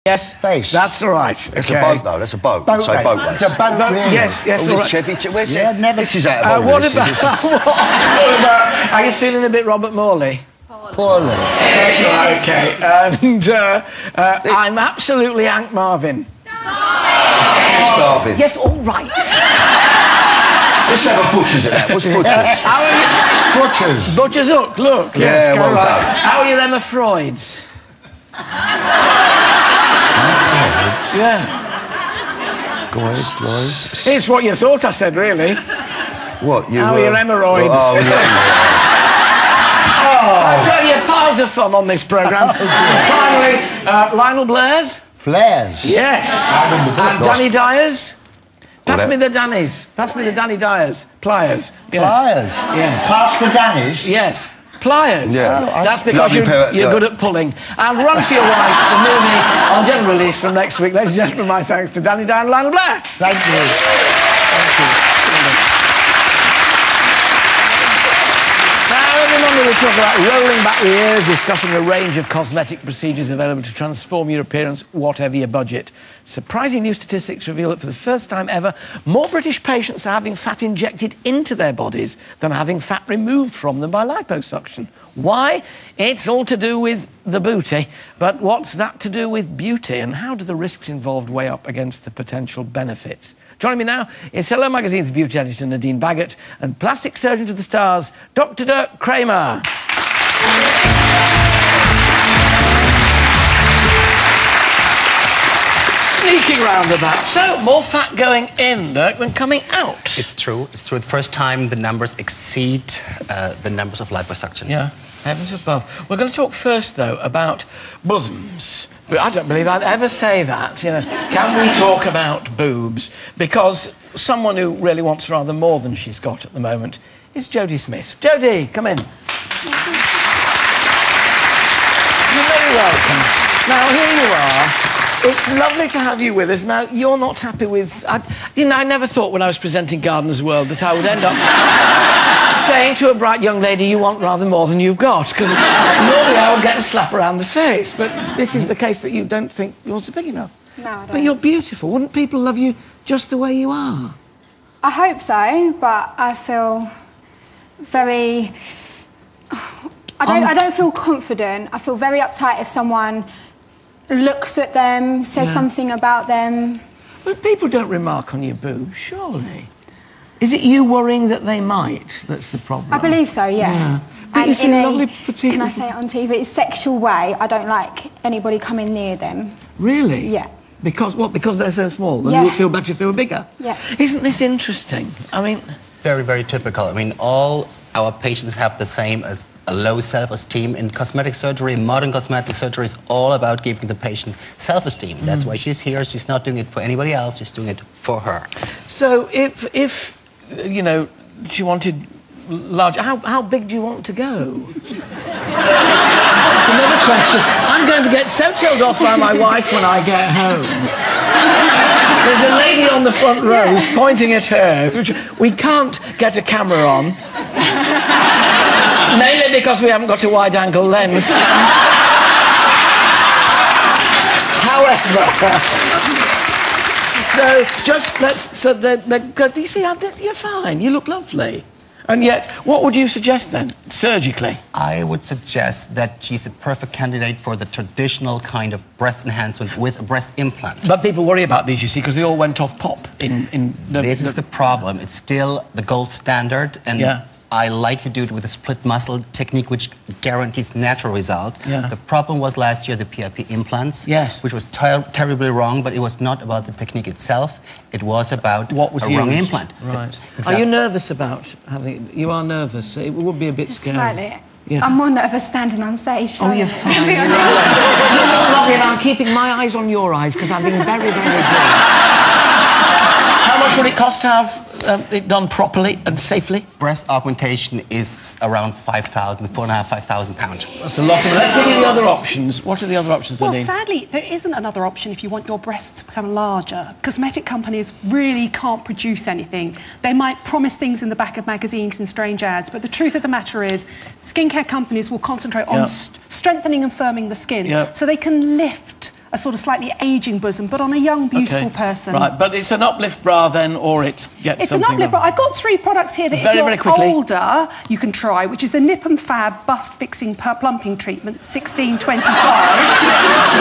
Yes. Face. That's all right. It's okay. a boat, though. That's a boat. Boat So race. boat race. It's a boat race. Yes, yes, All all this right. Chevy... Where's Yeah, it? never... This is out of order. What This about... is- what about... Are you feeling a bit Robert Morley? Poorly. That's all right, OK. And I'm absolutely Hank Marvin. Starving. Yes, all right. Let's have a butcher's at that. What's butcher's? How are you... Butchers. Butcher's Hook, look. Yes, Yeah, go well right. done. How are your Emma Freuds? Yeah. Guys. It's what you thought I said, really. What, you... How are your hemorrhoids? Oh, yeah. I tell you, piles of fun on this programme. And finally, Lionel Blair's? Flares. Yes. And Danny Dyer's? Pass that? me the Dannies. Pass me the Danny Dyer's. Pliers. Yes. Pliers. Yes. Pass the Dannies. Yes. Pliers. Yeah. That's because Lovely pair, you're yeah. good at pulling. And Run for Your Life, the movie on general release from next week. Ladies and gentlemen, my thanks to Danny Dyer and Lionel Blair. Thank you. Thank you. Now, every Monday we talk about rolling back the years, discussing a range of cosmetic procedures available to transform your appearance, whatever your budget. Surprising new statistics reveal that for the first time ever, more British patients are having fat injected into their bodies than having fat removed from them by liposuction. Why? It's all to do with the booty. But what's that to do with beauty? And how do the risks involved weigh up against the potential benefits? Joining me now is Hello Magazine's beauty editor Nadine Baggott and plastic surgeon to the stars, Dr. Dirk Kramer. Sneaking round about. So, more fat going in, Dirk, than coming out. It's true. It's true. The first time the numbers exceed the numbers of liposuction. Yeah, heavens above. We're going to talk first, though, about bosoms. But I don't believe I'd ever say that, you know. Can we talk about boobs? Because someone who really wants rather more than she's got at the moment is Jodie Smith. Jodie, come in. You're very welcome. Now, here you are. It's lovely to have you with us. Now, you're not happy with... I never thought when I was presenting Gardener's World that I would end up saying to a bright young lady, you want rather more than you've got, because normally I would get a slap around the face, but this is the case that you don't think yours are big enough. No, I don't. But you're beautiful. Wouldn't people love you just the way you are? I hope so, but I feel very... I don't feel confident. I feel very uptight if someone looks at them, says something about them. But people don't remark on your boobs, surely. Is it you worrying that they might that's the problem? I believe so, yeah. But And you seem in a, lovely petite... can I say it on TV? Sexual way, I don't like anybody coming near them. Really? Yeah. Because, what, because they're so small? Then Yeah. you would feel better if they were bigger? Yeah. Isn't this interesting? I mean... Very, very typical. I mean, all our patients have the same as a low self-esteem. In cosmetic surgery, modern cosmetic surgery is all about giving the patient self-esteem. That's why she's here. She's not doing it for anybody else. She's doing it for her. So if you know, she wanted larger, how big do you want to go? That's another question. I'm going to get so told off by my wife when I get home. There's a lady on the front row who's pointing at hers, which we can't get a camera on. Mainly because we haven't got a wide-angle lens. However, so just let's... So do you see how... You're fine, you look lovely. And yet, what would you suggest then, surgically? I would suggest that she's a perfect candidate for the traditional kind of breast enhancement with a breast implant. But people worry about these, you see, because they all went off pop in the... This is the problem. It's still the gold standard, and I like to do it with a split muscle technique, which guarantees natural result. Yeah. The problem was last year the PRP implants, which was terribly wrong, but it was not about the technique itself. It was about what was a wrong implant. Right. Are you nervous about having... You are nervous. It would be a bit scary. Slightly. Yeah. I'm more nervous standing on stage. Oh, you're fine. You're lovely, and I'm keeping my eyes on your eyes because I've been very, very good. How much would it cost to have it done properly and safely? Breast augmentation is around 5,000, £4,500. That's a lot of... Let's give you the other options. What are the other options, Well, Nadine? sadly, there isn't another option if you want your breasts to become larger. Cosmetic companies really can't produce anything. They might promise things in the back of magazines and strange ads, but the truth of the matter is skincare companies will concentrate on strengthening and firming the skin so they can lift a sort of slightly ageing bosom, but on a young, beautiful person. Right, but it's an uplift bra then, or it's It's an uplift bra. I've got 3 products here that very if you're quickly. older, you can try, which is the Nip and Fab Bust Fixing Plumping Treatment, 1625.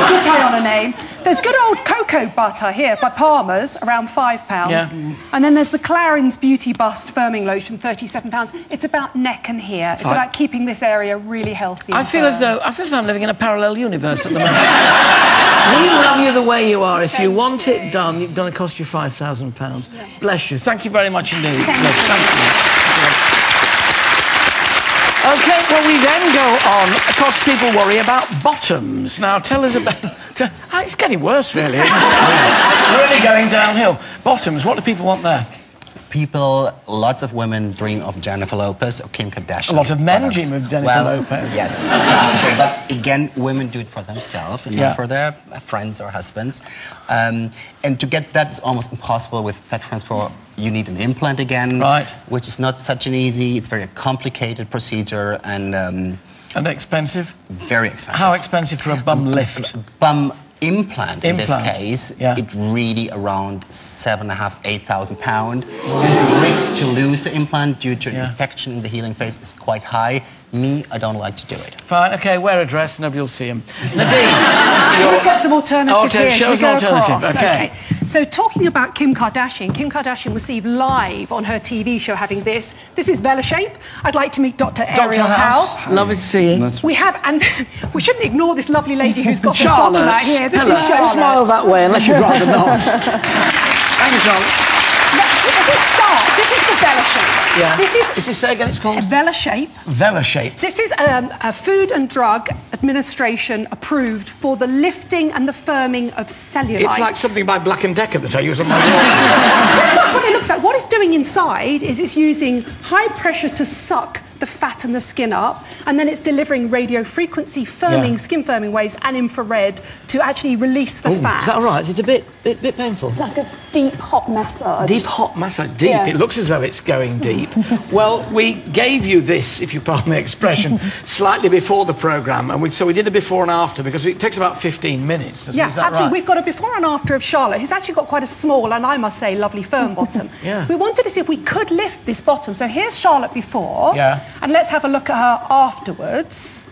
Good play on a name. There's good old cocoa butter here by Palmer's, around £5. Yeah. And then there's the Clarins Beauty Bust Firming Lotion, £37. It's about neck and here. It's about keeping this area really healthy. I feel as though I'm living in a parallel universe at the moment. We love you the way you are. If you want it done, it's going to cost you £5,000. Yes. Bless you. Thank you very much indeed. Yes, thank you. OK, well, we then go on. Of course, people worry about bottoms. Now, tell us about... It's getting worse, really, isn't it? It's really going downhill. Bottoms, what do people want there? Lots of women dream of Jennifer Lopez or Kim Kardashian. A lot of men dream of Jennifer Lopez. Yes. But again, women do it for themselves and not for their friends or husbands. And to get that is almost impossible with fat transfer. You need an implant again, which is not such an easy, it's a very complicated procedure and expensive? Very expensive. How expensive for a bum lift? Bum implant in this case, it's really around £7,500 to £8,000. The risk to lose the implant due to an infection in the healing phase is quite high. Me, I don't like to do it. Fine, OK, wear a dress, nobody will see him. Nadine! We've got some alternatives here. Show us an alternative, OK. So talking about Kim Kardashian was seen live on her TV show having this. This is VelaShape. I'd like to meet Dr. Ariel House. Lovely to see you. We have, and we shouldn't ignore this lovely lady who's got her bottom out here. This is Charlotte. Smile that way, unless you'd rather not. Thank you, Charlotte. Let's start. This is the VelaShape. Yeah. Is this, say again, it's called? VelaShape. VelaShape. This is a Food and Drug Administration approved for the lifting and the firming of cellulite. It's like something by Black & Decker that I use on my wall. That's what it looks like. What it's doing inside is it's using high pressure to suck the fat and the skin up, and then it's delivering radio frequency firming, skin firming waves and infrared to actually release the fat. Is that all right? Is it a bit painful? Like a deep hot massage. Deep hot massage. Deep. Yeah. It looks as though it's going deep. Well, we gave you this, if you pardon the expression, slightly before the programme, and so we did a before and after because it takes about 15 minutes. Doesn't it? Is that absolutely. Right? We've got a before and after of Charlotte, who's actually got quite a small and I must say lovely firm bottom. We wanted to see if we could lift this bottom. So here's Charlotte before. And let's have a look at her afterwards.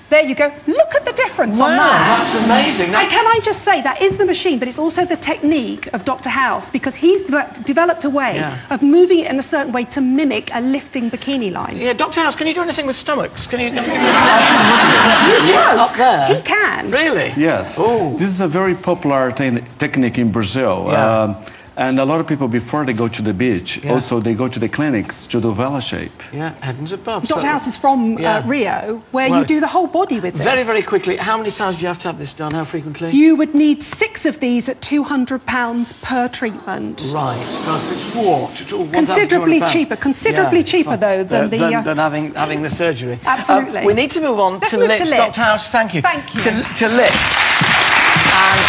There you go. Look at the difference on that. Wow, that's amazing. And can I just say, that is the machine, but it's also the technique of Dr. House, because he's developed a way of moving it in a certain way to mimic a lifting bikini line. Yeah, Dr. House, can you do anything with stomachs? Can you... You joke. Up there? He can. Really? Yes. Oh. This is a very popular technique in Brazil. And a lot of people, before they go to the beach, also they go to the clinics to do VelaShape. Yeah, heavens above. Dr. House is from Rio, where you do the whole body with this. Very, very quickly, how many times do you have to have this done? How frequently? You would need 6 of these at £200 per treatment. Right. Because it's what? Considerably cheaper. Considerably cheaper, though, than than having the surgery. Absolutely. We need to move on to lips. Dr. House, thank you. Thank you. To lips. And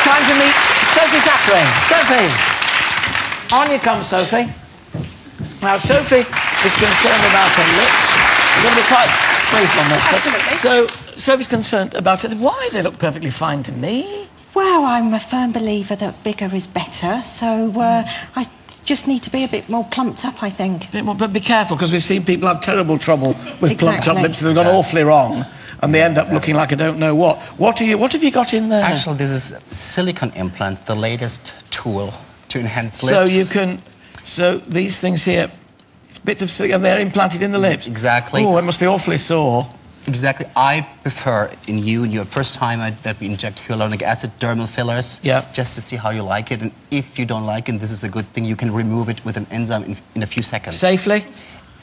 time to meet Sophie Zachary. Sophie. On you come, Sophie. Now, Sophie is concerned about her lips. We're going to be quite brief on this. Absolutely. So, Sophie's concerned about it. Why? They look perfectly fine to me. Well, I'm a firm believer that bigger is better, so I just need to be a bit more plumped up, I think. But be careful, because we've seen people have terrible trouble with plumped up lips. They've gone awfully wrong. And they end up looking like I don't know what. What have you got in there? Actually, this is silicone implant, the latest tool to enhance lips. So you can... So these things here, it's bits of silicone, they're implanted in the lips? Exactly. Oh, it must be awfully sore. Exactly. I prefer in your first time that we inject hyaluronic acid, dermal fillers, just to see how you like it. And if you don't like it, this is a good thing, you can remove it with an enzyme in a few seconds. Safely?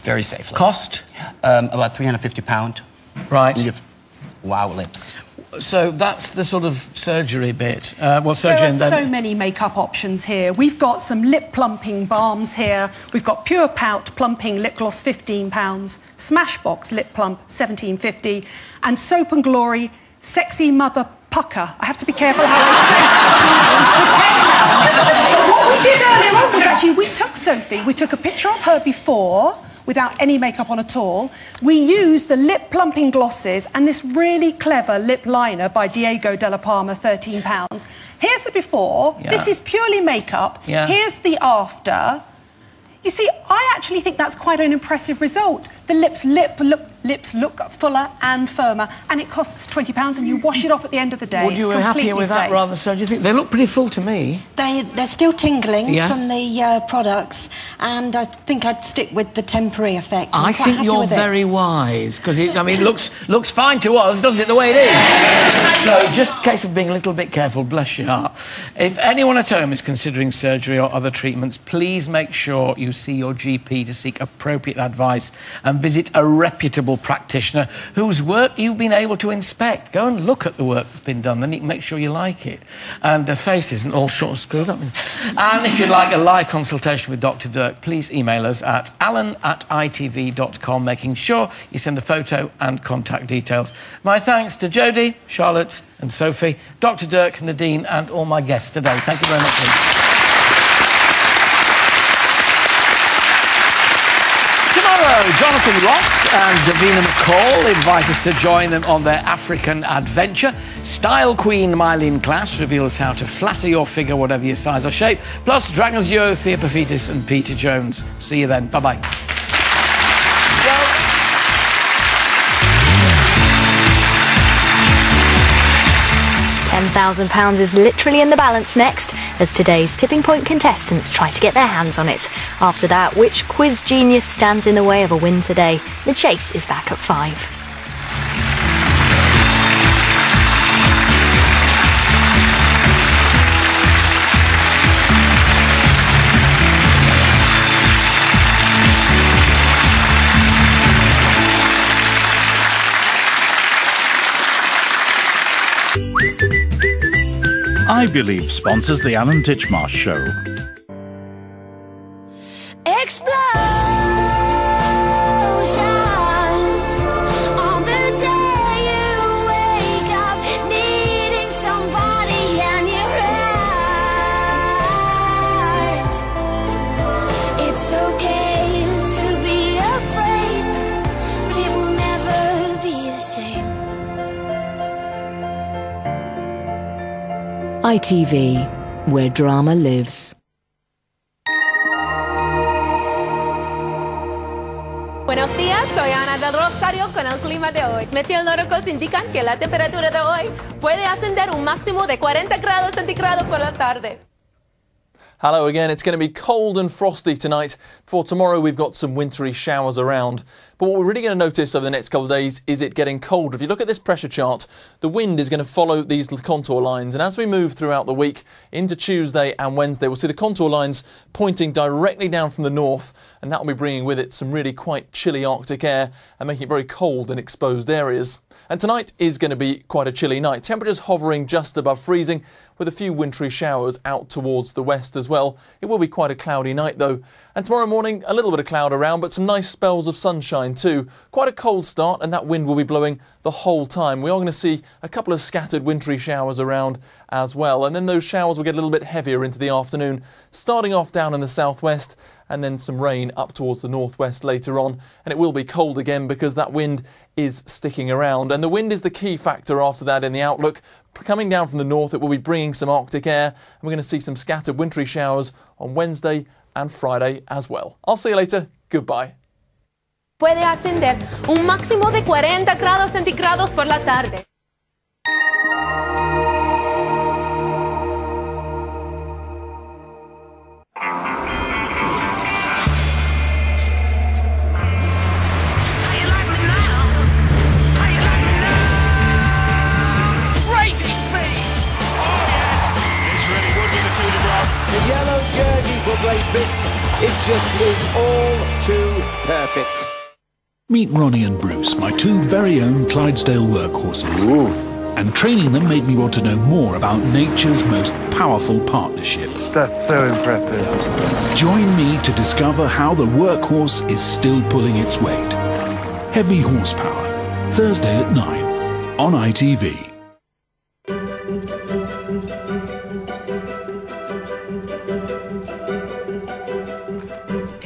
Very safely. Cost? About £350. Right. And you have wow lips. So that's the sort of surgery bit. There are so many makeup options here. We've got some lip plumping balms here. We've got Pure Pout plumping lip gloss, £15. Smashbox lip plump, £17.50. And Soap and Glory Sexy Mother Pucker. I have to be careful how I say it. What we did earlier on was actually we took Sophie, we took a picture of her before, without any makeup on at all. We use the lip plumping glosses and this really clever lip liner by Diego Della Palma, £13. Here's the before. Yeah. This is purely makeup. Yeah. Here's the after. You see, I actually think that's quite an impressive result. The lips look fuller and firmer, and it costs £20, and you wash it off at the end of the day. Would you be happier with that rather so? Do you think they look pretty full to me? They're still tingling Yeah. from the products, and I think I'd stick with the temporary effect. I think you're very wise, because I mean, it looks fine to us, doesn't it, the way it is? So, just in case of being a little bit careful, bless your heart. If anyone at home is considering surgery or other treatments, please make sure you see your GP to seek appropriate advice and visit a reputable practitioner whose work you've been able to inspect. Go and look at the work that's been done, then you can make sure you like it. And the face isn't all sort of screwed up. And if you'd like a live consultation with Dr. Dirk, please email us at alan@itv.com, making sure you send a photo and contact details. My thanks to Jodie, Charlotte and Sophie, Dr. Dirk, Nadine and all my guests today. Thank you very much. Tomorrow, Jonathan Ross and Davina McCall invite us to join them on their African adventure. Style queen Mylene Klass reveals how to flatter your figure, whatever your size or shape. Plus, Dragons Duo, Thea Paphitis and Peter Jones. See you then. Bye-bye. £10,000 is literally in the balance next, as today's Tipping Point contestants try to get their hands on it. After that, which quiz genius stands in the way of a win today? The chase is back at 5. I Believe sponsors the Alan Titchmarsh Show. Explosions on the day you wake up needing somebody and you're right. It's okay to be afraid, but it will never be the same. ITV, where drama lives. Buenos días, soy Ana del Rosario con el clima de hoy. Meteorólogos indican que la temperatura de hoy puede ascender un máximo de 40 grados centígrados por la tarde. Hello again. It's going to be cold and frosty tonight. For tomorrow we've got some wintry showers around. But what we're really going to notice over the next couple of days is it getting cold. If you look at this pressure chart, the wind is going to follow these contour lines. And as we move throughout the week into Tuesday and Wednesday, we'll see the contour lines pointing directly down from the north. And that will be bringing with it some really quite chilly Arctic air and making it very cold in exposed areas. And tonight is going to be quite a chilly night. Temperatures hovering just above freezing with a few wintry showers out towards the west as well. It will be quite a cloudy night though. And tomorrow morning, a little bit of cloud around, but some nice spells of sunshine too. Quite a cold start, and that wind will be blowing the whole time. We are going to see a couple of scattered wintry showers around as well. And then those showers will get a little bit heavier into the afternoon, starting off down in the southwest, and then some rain up towards the northwest later on. And it will be cold again because that wind is sticking around. And the wind is the key factor after that in the outlook. Coming down from the north, it will be bringing some Arctic air. And we're going to see some scattered wintry showers on Wednesday and Friday as well. I'll see you later. Goodbye. Puede ascender un máximo de 40 grados centígrados por la tarde. Yellow jersey for Great Britain. It just is all too perfect. Meet Ronnie and Bruce, my two very own Clydesdale workhorses. Ooh. And training them made me want to know more about nature's most powerful partnership. That's so impressive. Join me to discover how the workhorse is still pulling its weight. Heavy Horsepower, Thursday at 9 on ITV.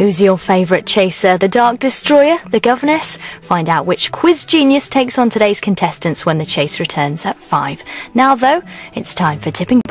Who's your favourite chaser? The Dark Destroyer? The Governess? Find out which quiz genius takes on today's contestants when the chase returns at 5. Now though, it's time for Tipping Point.